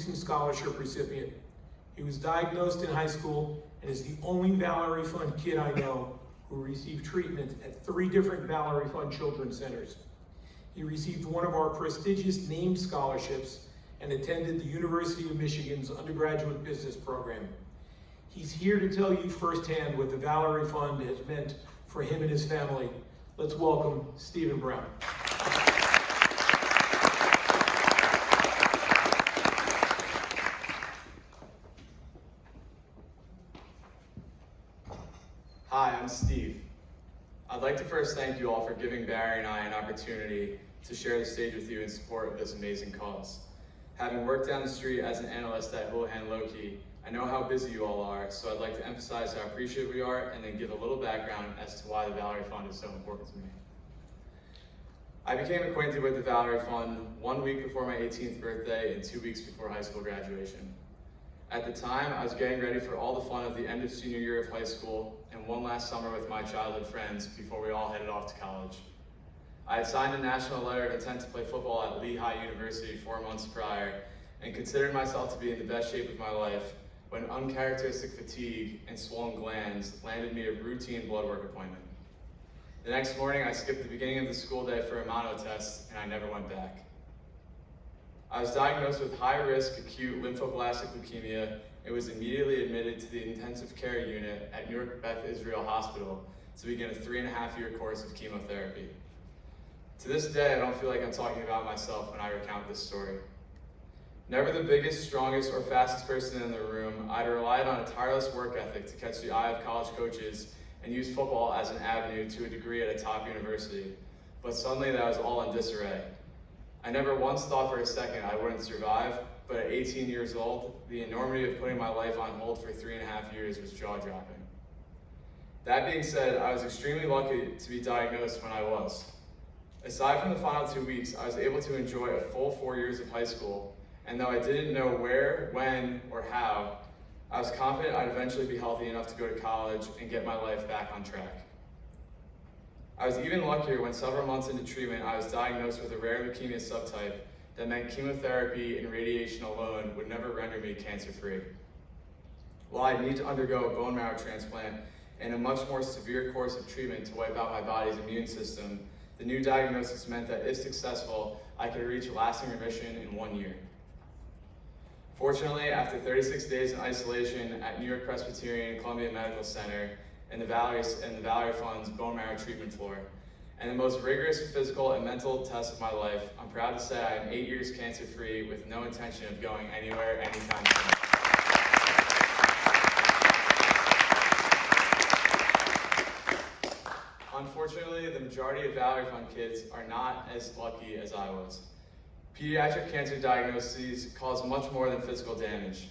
recent scholarship recipient. He was diagnosed in high school and is the only Valerie Fund kid I know who received treatment at 3 different Valerie Fund children's centers. He received one of our prestigious named scholarships and attended the University of Michigan's undergraduate business program. He's here to tell you firsthand what the Valerie Fund has meant for him and his family. Let's welcome Stephen Brown. Hi, I'm Steve. I'd like to first thank you all for giving Barry and I an opportunity to share the stage with you in support of this amazing cause. Having worked down the street as an analyst at Houlihan Lokey, I know how busy you all are, so I'd like to emphasize how appreciative we are and then give a little background as to why the Valerie Fund is so important to me. I became acquainted with the Valerie Fund 1 week before my 18th birthday and 2 weeks before high school graduation. At the time, I was getting ready for all the fun of the end of senior year of high school and one last summer with my childhood friends before we all headed off to college. I had signed a national letter of intent to play football at Lehigh University 4 months prior and considered myself to be in the best shape of my life when uncharacteristic fatigue and swollen glands landed me a routine blood work appointment. The next morning, I skipped the beginning of the school day for a mono test and I never went back. I was diagnosed with high-risk acute lymphoblastic leukemia and was immediately admitted to the intensive care unit at Newark Beth Israel Hospital to begin a 3.5-year course of chemotherapy. To this day, I don't feel like I'm talking about myself when I recount this story. Never the biggest, strongest, or fastest person in the room, I'd relied on a tireless work ethic to catch the eye of college coaches and use football as an avenue to a degree at a top university. But suddenly that was all in disarray. I never once thought for a second I wouldn't survive, but at 18 years old, the enormity of putting my life on hold for 3.5 years was jaw-dropping. That being said, I was extremely lucky to be diagnosed when I was. Aside from the final 2 weeks, I was able to enjoy a full 4 years of high school, and though I didn't know where, when, or how, I was confident I'd eventually be healthy enough to go to college and get my life back on track. I was even luckier when several months into treatment, I was diagnosed with a rare leukemia subtype that meant chemotherapy and radiation alone would never render me cancer-free. While I'd need to undergo a bone marrow transplant and a much more severe course of treatment to wipe out my body's immune system, the new diagnosis meant that if successful, I could reach lasting remission in 1 year. Fortunately, after 36 days in isolation at New York Presbyterian Columbia Medical Center and the Valerie Fund's bone marrow treatment floor, and the most rigorous physical and mental test of my life, I'm proud to say I am 8 years cancer-free with no intention of going anywhere anytime soon. Unfortunately, the majority of Valerie Fund kids are not as lucky as I was. Pediatric cancer diagnoses cause much more than physical damage.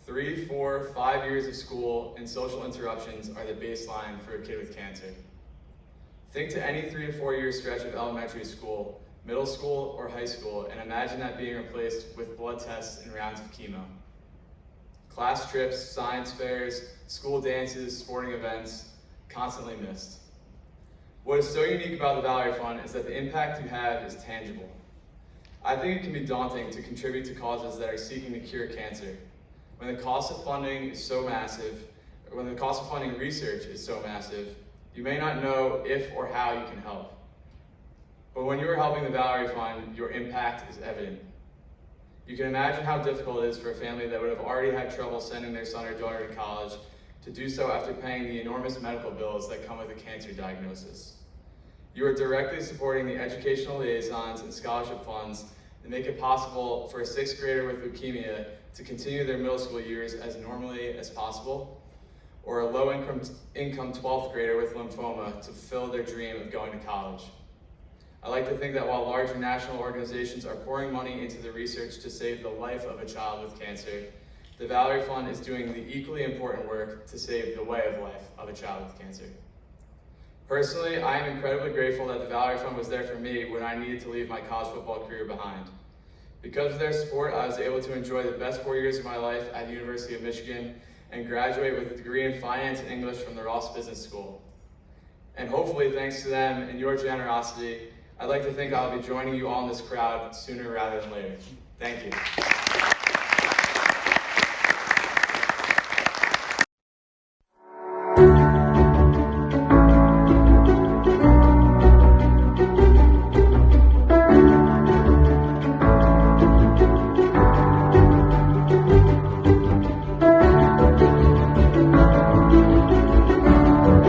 3, 4, 5 years of school and social interruptions are the baseline for a kid with cancer. Think to any 3 to 4 year stretch of elementary school, middle school, or high school, and imagine that being replaced with blood tests and rounds of chemo. Class trips, science fairs, school dances, sporting events, constantly missed. What is so unique about the Valerie Fund is that the impact you have is tangible. I think it can be daunting to contribute to causes that are seeking to cure cancer. When the cost of funding is so massive, or when the cost of funding research is so massive, you may not know if or how you can help. But when you are helping the Valerie Fund, your impact is evident. You can imagine how difficult it is for a family that would have already had trouble sending their son or daughter to college to do so after paying the enormous medical bills that come with a cancer diagnosis. You are directly supporting the educational liaisons and scholarship funds that make it possible for a 6th grader with leukemia to continue their middle school years as normally as possible, or a low-income 12th grader with lymphoma to fulfill their dream of going to college. I like to think that while larger national organizations are pouring money into the research to save the life of a child with cancer, the Valerie Fund is doing the equally important work to save the way of life of a child with cancer. Personally, I am incredibly grateful that the Valerie Fund was there for me when I needed to leave my college football career behind. Because of their support, I was able to enjoy the best 4 years of my life at the University of Michigan and graduate with a degree in finance and English from the Ross Business School. And hopefully, thanks to them and your generosity, I'd like to think I'll be joining you all in this crowd sooner rather than later. Thank you.